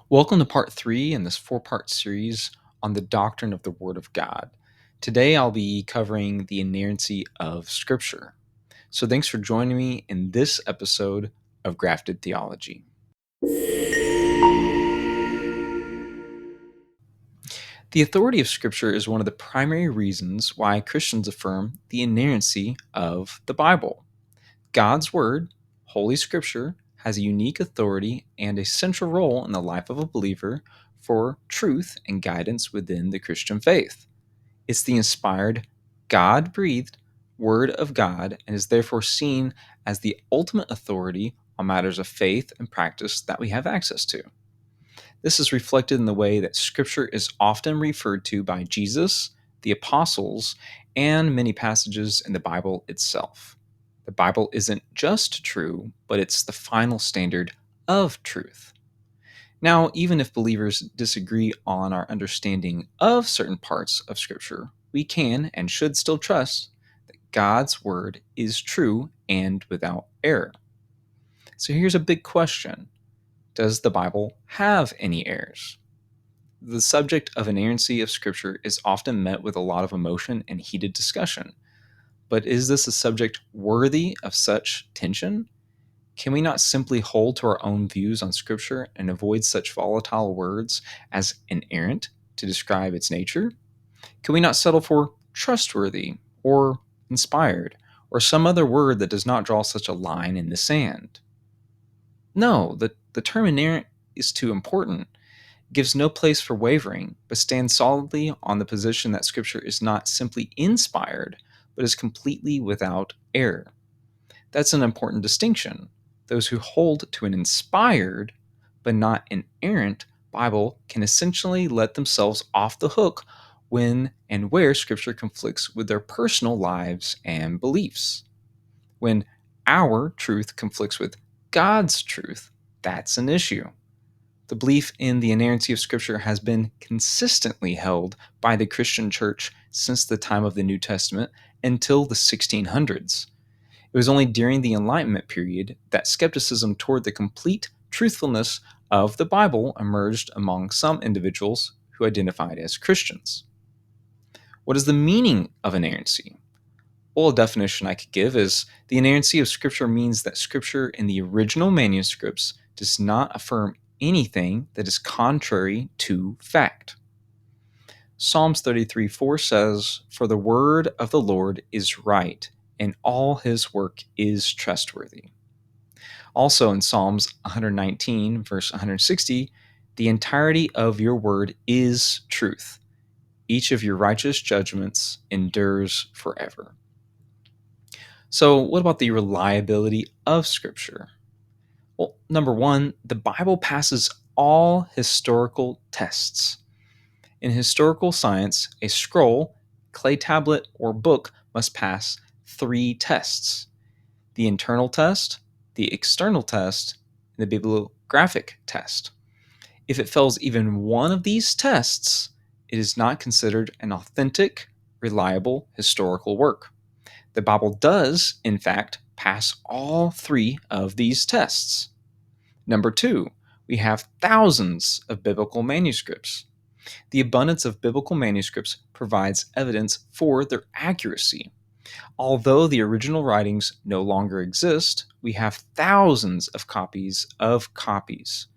Welcome to part 3 in this 4-part series on the doctrine of the Word of God. Today I'll be covering the inerrancy of Scripture. So thanks for joining me in this episode of Grafted Theology. The authority of Scripture is one of the primary reasons why Christians affirm the inerrancy of the Bible. God's Word, Holy Scripture, has a unique authority and a central role in the life of a believer for truth and guidance within the Christian faith. It's the inspired, God breathed Word of God and is therefore seen as the ultimate authority on matters of faith and practice that we have access to. This is reflected in the way that Scripture is often referred to by Jesus, the apostles, and many passages in the Bible itself. The Bible isn't just true, but it's the final standard of truth. Now, even if believers disagree on our understanding of certain parts of Scripture, we can and should still trust that God's Word is true and without error. So here's a big question. Does the Bible have any errors? The subject of inerrancy of Scripture is often met with a lot of emotion and heated discussion. But is this a subject worthy of such tension? Can we not simply hold to our own views on Scripture and avoid such volatile words as inerrant to describe its nature? Can we not settle for trustworthy or inspired or some other word that does not draw such a line in the sand? No, the term inerrant is too important. It gives no place for wavering, but stands solidly on the position that Scripture is not simply inspired, but is completely without error. That's an important distinction. Those who hold to an inspired, but not inerrant Bible can essentially let themselves off the hook when and where Scripture conflicts with their personal lives and beliefs. When our truth conflicts with God's truth, that's an issue. The belief in the inerrancy of Scripture has been consistently held by the Christian church since the time of the New Testament until the 1600s. It was only during the Enlightenment period that skepticism toward the complete truthfulness of the Bible emerged among some individuals who identified as Christians. What is the meaning of inerrancy? Well, a definition I could give is the inerrancy of Scripture means that Scripture in the original manuscripts does not affirm anything that is contrary to fact. Psalms 33:4 says, "For the word of the Lord is right, and all his work is trustworthy." Also in Psalms 119, verse 160, "The entirety of your word is truth. Each of your righteous judgments endures forever." So, what about the reliability of Scripture? Well, number one, the Bible passes all historical tests. In historical science, a scroll, clay tablet, or book must pass 3 tests: the internal test, the external test, and the bibliographic test. If it fails even one of these tests, it is not considered an authentic, reliable historical work. The Bible does, in fact, pass all 3 of these tests. Number 2, we have thousands of biblical manuscripts. The abundance of biblical manuscripts provides evidence for their accuracy. Although the original writings no longer exist, we have thousands of copies of copies.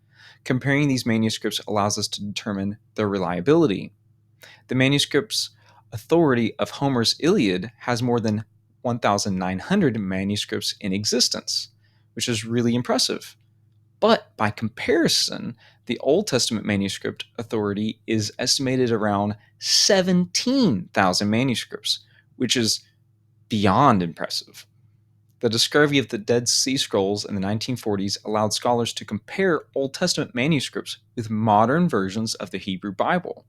Comparing these manuscripts allows us to determine their reliability. The manuscript's authority of Homer's Iliad has more than 1,900 manuscripts in existence, which is really impressive. But by comparison, the Old Testament manuscript authority is estimated around 17,000 manuscripts, which is beyond impressive. The discovery of the Dead Sea Scrolls in the 1940s allowed scholars to compare Old Testament manuscripts with modern versions of the Hebrew Bible.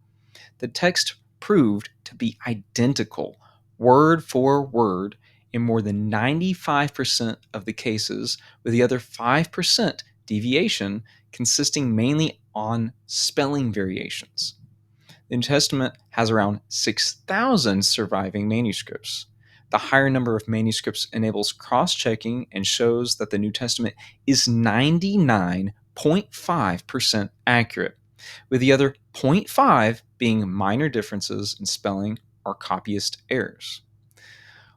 The text proved to be identical, word for word, in more than 95% of the cases, with the other 5% deviation consisting mainly on spelling variations. The New Testament has around 6,000 surviving manuscripts. The higher number of manuscripts enables cross-checking and shows that the New Testament is 99.5% accurate, with the other 0.5 being minor differences in spelling or copyist errors.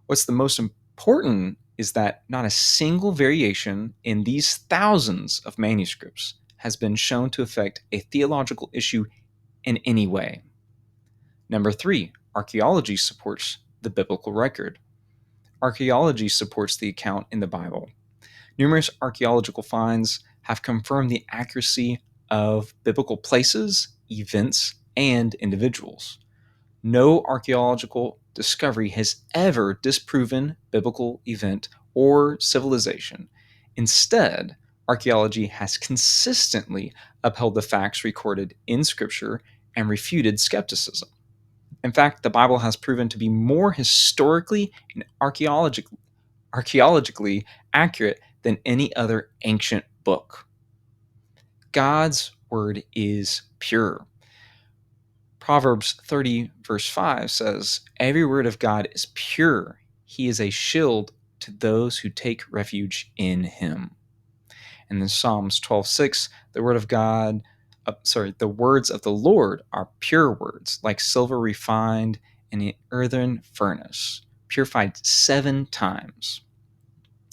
What's the most important is that not a single variation in these thousands of manuscripts has been shown to affect a theological issue in any way. Number 3, archaeology supports the biblical record. Archaeology supports the account in the Bible. Numerous archaeological finds have confirmed the accuracy of biblical places, events, and individuals. No archaeological discovery has ever disproven biblical event or civilization. Instead, archaeology has consistently upheld the facts recorded in Scripture and refuted skepticism. In fact, the Bible has proven to be more historically and archaeologically accurate than any other ancient book. God's word is pure. Proverbs 30, verse 5 says, "Every word of God is pure. He is a shield to those who take refuge in him." And in Psalms 12:6, the the words of the Lord are pure words, like silver refined in an earthen furnace, purified 7 times.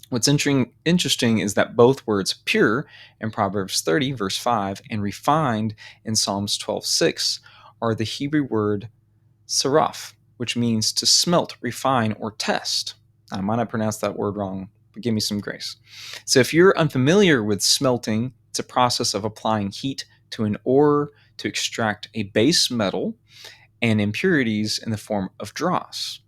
What's interesting is that both words pure in Proverbs 30, verse 5, and refined in Psalms 12:6 are the Hebrew word saraf, which means to smelt, refine, or test. I might have pronounced that word wrong, but give me some grace. So if you're unfamiliar with smelting, it's a process of applying heat to an ore to extract a base metal and impurities in the form of dross.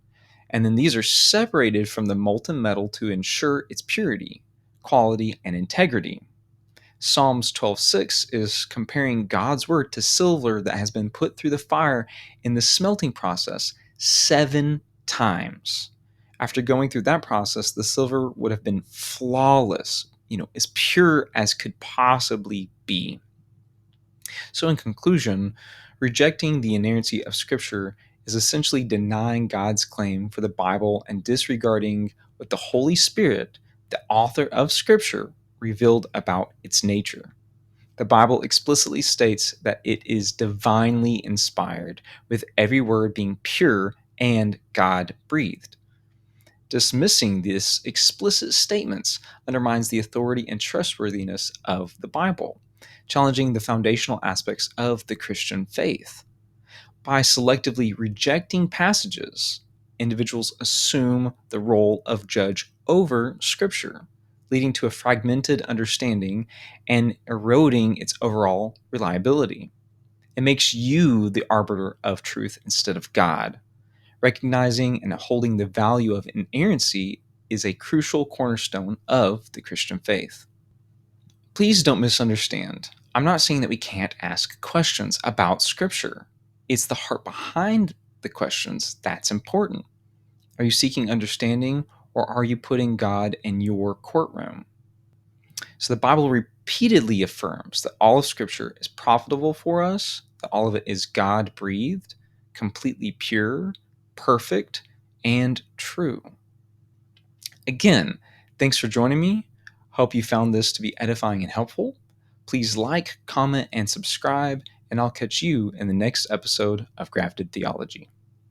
And then these are separated from the molten metal to ensure its purity, quality, and integrity. Psalms 12:6 is comparing God's word to silver that has been put through the fire in the smelting process 7 times. After going through that process, the silver would have been flawless, as pure as could possibly be. So, in conclusion, rejecting the inerrancy of Scripture is essentially denying God's claim for the Bible and disregarding what the Holy Spirit, the author of Scripture, revealed about its nature. The Bible explicitly states that it is divinely inspired, with every word being pure and God breathed. Dismissing these explicit statements undermines the authority and trustworthiness of the Bible, challenging the foundational aspects of the Christian faith. By selectively rejecting passages, individuals assume the role of judge over Scripture, leading to a fragmented understanding and eroding its overall reliability. It makes you the arbiter of truth instead of God. Recognizing and holding the value of inerrancy is a crucial cornerstone of the Christian faith. Please don't misunderstand. I'm not saying that we can't ask questions about Scripture. It's the heart behind the questions that's important. Are you seeking understanding, or are you putting God in your courtroom? So the Bible repeatedly affirms that all of Scripture is profitable for us, that all of it is God breathed, completely pure, perfect, and true. Again, thanks for joining me. Hope you found this to be edifying and helpful. Please like, comment, and subscribe, and I'll catch you in the next episode of Grafted Theology.